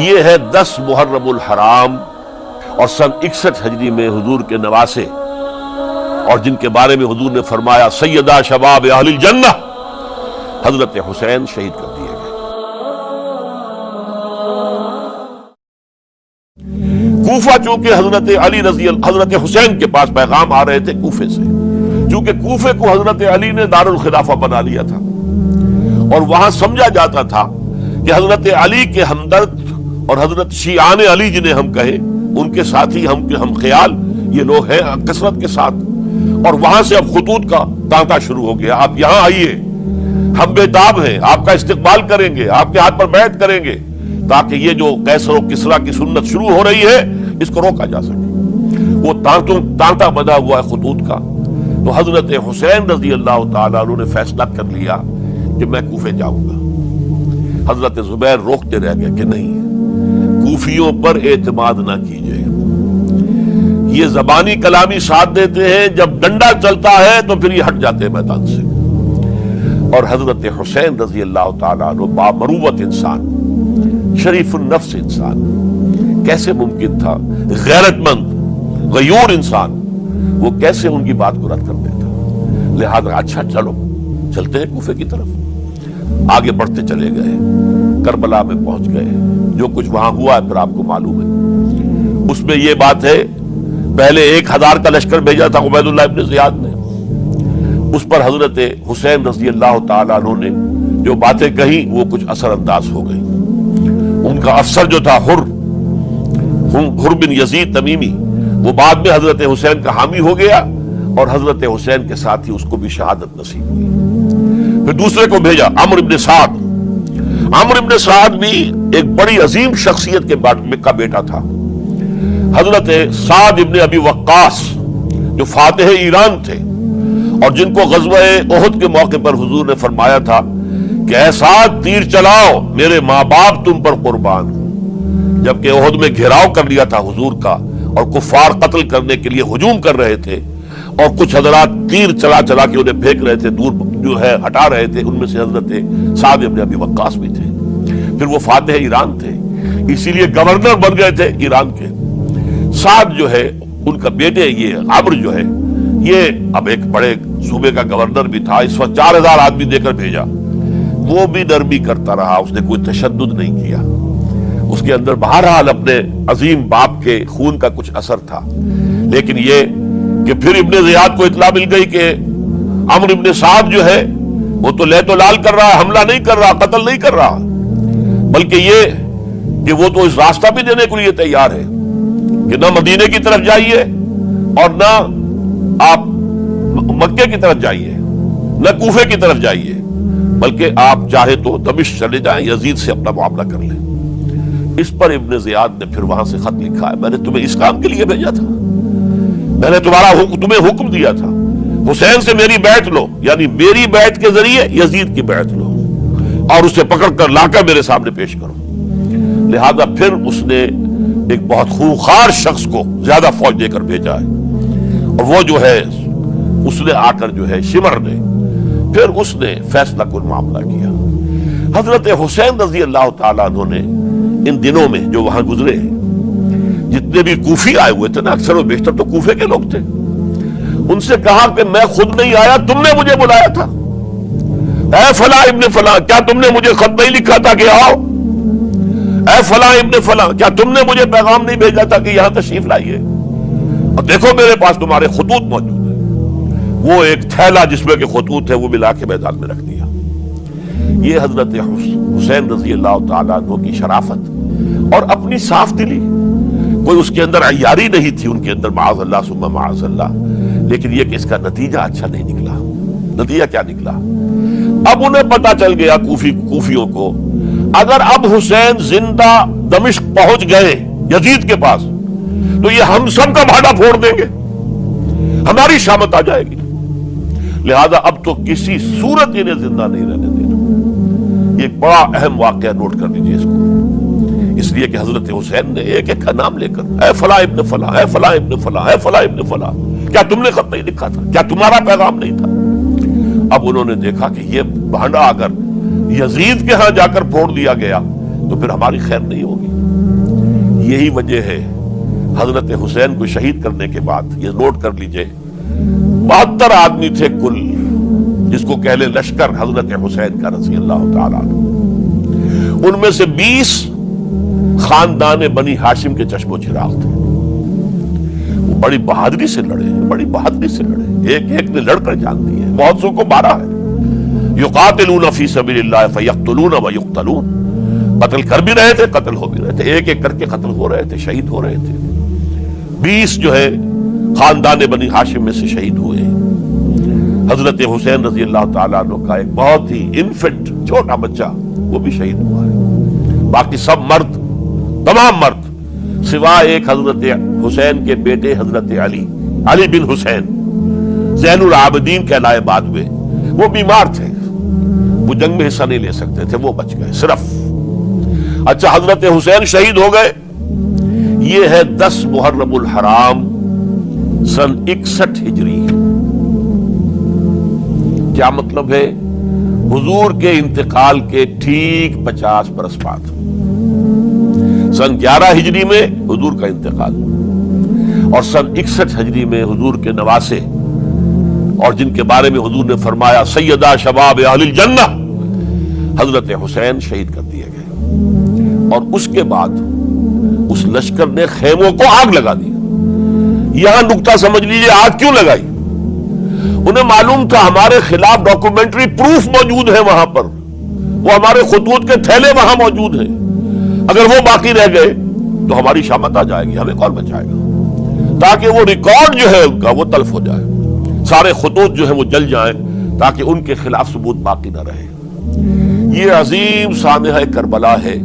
یہ ہے 10 محرم الحرام اور سن 61 ہجری میں حضور کے نواسے اور جن کے بارے میں حضور نے فرمایا سیدہ شباب اہل الجنہ، حضرت حسین شہید کر دیے گئے۔ کوفہ چونکہ حضرت حسین کے پاس پیغام آ رہے تھے کوفے سے، چونکہ کوفے کو حضرت علی نے دارالخلافہ بنا لیا تھا اور وہاں سمجھا جاتا تھا کہ حضرت علی کے ہمدرد اور حضرت شیعان علی جنہیں ہم کہیں ان کے ساتھی ہم خیال یہ لوگ ہیں کثرت کے ساتھ، اور وہاں سے اب خطوط کا تانتا شروع ہو گیا، آپ یہاں آئیے، ہم بےتاب ہیں، آپ کا استقبال کریں گے، آپ کے ہاتھ پر بیعت کریں گے، تاکہ یہ جو قیصر و کسریٰ کی سنت شروع ہو رہی ہے اس کو روکا جا سکے۔ وہ تانتا بنا ہوا ہے خطوط کا۔ تو حضرت حسین رضی اللہ تعالیٰ عنہ نے فیصلہ کر لیا کہ میں کوفے جاؤں گا۔ حضرت زبیر روکتے رہ گئے کہ نہیں، کوفیوں پر اعتماد نہ کیجیے، یہ زبانی کلامی ساتھ دیتے ہیں، جب ڈنڈا چلتا ہے تو پھر یہ ہٹ جاتے ہیں میدان سے۔ اور حضرت حسین رضی اللہ تعالیٰ عنہ بامروت انسان، شریف النفس انسان، کیسے ممکن تھا غیرت مند غیور انسان وہ کیسے ان کی بات کو رد کر دیتا؟ لہذا اچھا چلو چلتے ہیں کوفے کی طرف۔ آگے بڑھتے چلے گئے، کربلا میں پہنچ گئے، جو کچھ وہاں ہوا ہے پھر آپ کو معلوم ہے۔ اس میں یہ بات ہے پہلے 1000 کا لشکر بھیجا تھا عبید اللہ ابن زیاد نے، اس پر حضرت حسین رضی اللہ تعالیٰ عنہ نے جو باتیں کہیں وہ کچھ اثر انداز ہو گئی۔ ان کا افسر جو تھا حر بن یزید تمیمی، وہ بعد میں حضرت حسین کا حامی ہو گیا اور حضرت حسین کے ساتھ ہی اس کو بھی شہادت نصیب ہوئی۔ پھر دوسرے کو بھیجا عمرو بن سعد۔ عمرو بن سعد بھی ایک بڑی عظیم شخصیت کا بیٹا تھا، حضرت سعد ابن ابی وقاص جو فاتح ایران تھے اور جن کو غزوہ احد کے موقع پر حضور نے فرمایا تھا کہ اے سعد تیر چلاؤ، میرے ماں باپ تم پر قربان ہوں۔ جبکہ احد میں گھیراؤ کر لیا تھا حضور کا اور کفار قتل کرنے کے لیے ہجوم کر رہے تھے، اور کچھ حضرات تیر چلا چلا کے انہیں پھینک رہے تھے، دور جو ہے ہٹا رہے تھے، ان میں سے حضرت سعد ابن ابی وقاص بھی تھے۔ پھر وہ فاتح ایران تھے، اسی لیے گورنر بن گئے تھے ایران کے۔ سعد جو ہے ان کا بیٹے، یہ عمرو جو ہے یہ اب ایک بڑے صوبے کا گورنر بھی تھا، اس وقت 4000 آدمی دے کر بھیجا، وہ بھی نرمی کرتا رہا، اس نے کوئی تشدد نہیں کیا، اس کے اندر بہرحال اپنے عظیم باپ کے خون کا کچھ اثر تھا۔ لیکن یہ کہ پھر ابن زیاد کو اطلاع مل گئی کہ عمرو ابن سعد جو ہے وہ تو لے تو لال کر رہا ہے، حملہ نہیں کر رہا، قتل نہیں کر رہا، بلکہ یہ کہ وہ تو اس راستہ بھی دینے کے لیے تیار ہے کہ نہ مدینے کی طرف جائیے اور نہ آپ مکے کی طرف جائیے، نہ کوفے کی طرف جائیے، بلکہ آپ چاہے تو دمشق چلے جائیں، یزید سے اپنا معاملہ کر لیں۔ اس پر ابن زیاد نے پھر وہاں سے خط لکھا ہے، میں نے تمہیں اس کام کے لیے بھیجا تھا، میں نے تمہیں حکم دیا تھا حسین سے میری بیعت لو، یعنی میری بیعت کے ذریعے یزید کی بیعت لو اور اسے پکڑ کر لا کر میرے سامنے پیش کرو۔ لہذا پھر اس نے ایک بہت خونخوار شخص کو زیادہ فوج دے کر بھیجا ہے، اور وہ جو ہے اس نے آ کر جو ہے شمر نے پھر اس نے فیصلہ کن معاملہ کیا۔ حضرت حسین رضی اللہ تعالیٰ عنہ نے ان دنوں میں جو وہاں گزرے ہیں، جتنے بھی کوفی آئے ہوئے تھے نا، اکثر و بیشتر تو کوفے کے لوگ تھے، ان سے کہا کہ میں خود نہیں آیا، تم نے مجھے بلایا تھا، اے فلاں ابن فلاں کیا تم نے مجھے خط نہیں لکھا تھا کہ آؤ؟ اے فلاں ابن فلاں کیا تم نے مجھے پیغام نہیں بھیجا تھا کہ یہاں تشریف لائیے؟ اور دیکھو میرے پاس تمہارے خطوط موجود ہیں۔ وہ ایک تھیلا جس میں کہ خطوط ہے وہ ملا کے میدان میں رکھ دیا۔ یہ حضرت حسین رضی اللہ تعالیٰ عنہ کی شرافت اور اپنی صاف دلی، کوئی اس کے اندر عیاری نہیں تھی ان کے اندر، معاذ اللہ ثم معاذ اللہ، لیکن یہ کہ اس کا نتیجہ اچھا نہیں نکلا۔ نتیجہ کیا نکلا؟ اب انہیں پتا چل گیا کوفیوں کو، اگر اب حسین زندہ دمشق پہنچ گئے یزید کے پاس تو یہ ہم سب کا بھاڑا پھوڑ دیں گے، ہماری شامت آ جائے گی، لہذا اب تو کسی صورت انہیں زندہ نہیں رہنے دینا۔ یہ ایک بڑا اہم واقعہ، نوٹ کر لیجیے اس کو، اس لیے کہ حضرت حسین نے ایک ایک کا نام لے کر اے فلاں ابن فلاں، اے فلاں ابن فلاں، اے فلاں ابن فلاں، کیا تم نے خط نہیں لکھا تھا؟ کیا تمہارا پیغام نہیں تھا؟ اب انہوں نے دیکھا کہ یہ بھانڈا اگر یزید کے ہاں جا کر پھوڑ دیا گیا تو پھر ہماری خیر نہیں ہوگی۔ یہی وجہ ہے حضرت حسین کو شہید کرنے کے بعد، یہ نوٹ کر لیجئے، 72 آدمی تھے کل، جس کو کہہ لیں لشکر حضرت حسین کا رضی اللہ تعالیٰ عنہ، ان میں سے 20 خاندان بنی ہاشم کے چشم و چراغ تھے۔ وہ بڑی بہادری سے لڑے، بڑی بہادری سے لڑے، ایک ایک نے لڑ کر جان دی ہے، بہت سو کو مارا ہے۔ یقاتلون فی سبیل اللہ فیقتلون ویقتلون، قتل کر بھی رہے تھے، قتل ہو بھی رہے تھے، ایک ایک کر کے قتل ہو رہے تھے، شہید ہو رہے تھے۔ 20 جو ہے خاندان بنی ہاشم میں سے شہید ہوئے۔ حضرت حسین رضی اللہ تعالیٰ عنہ کا ایک بہت ہی انفنٹ چھوٹا بچہ وہ بھی شہید ہوا ہے۔ باقی سب مرد، تمام مرد، سوائے ایک حضرت حسین کے بیٹے حضرت علی بن حسین زین العابدین کہلائے بعد میں، وہ بیمار تھے، وہ جنگ میں حصہ نہیں لے سکتے تھے، وہ بچ گئے صرف۔ اچھا، حضرت حسین شہید ہو گئے، یہ ہے 10 محرم الحرام سن 61 ہجری۔ کیا مطلب ہے؟ حضور کے انتقال کے ٹھیک 50 برس بعد، سن 11 ہجری میں حضور کا انتقال، اور سن 61 ہجری میں حضور کے نواسے، اور جن کے بارے میں حضور نے فرمایا سیدہ شباب اہل الجنہ، حضرت حسین شہید کر دیے گئے۔ اور اس کے بعد اس لشکر نے خیموں کو آگ لگا دی۔ یہاں نکتہ سمجھ لیجئے، آگ کیوں لگائی؟ انہیں معلوم تھا ہمارے خلاف ڈاکومنٹری پروف موجود ہے وہاں پر، وہ ہمارے خطوط کے تھیلے وہاں موجود ہیں، اگر وہ باقی رہ گئے تو ہماری شامت آ جائے گی، ہمیں کون بچائے گا؟ تاکہ وہ ریکارڈ جو ہے ان کا وہ تلف ہو جائے، سارے خطوط جو ہیں وہ جل جائیں، تاکہ ان کے خلاف ثبوت باقی نہ رہے۔ یہ عظیم سانحہ کربلا ہے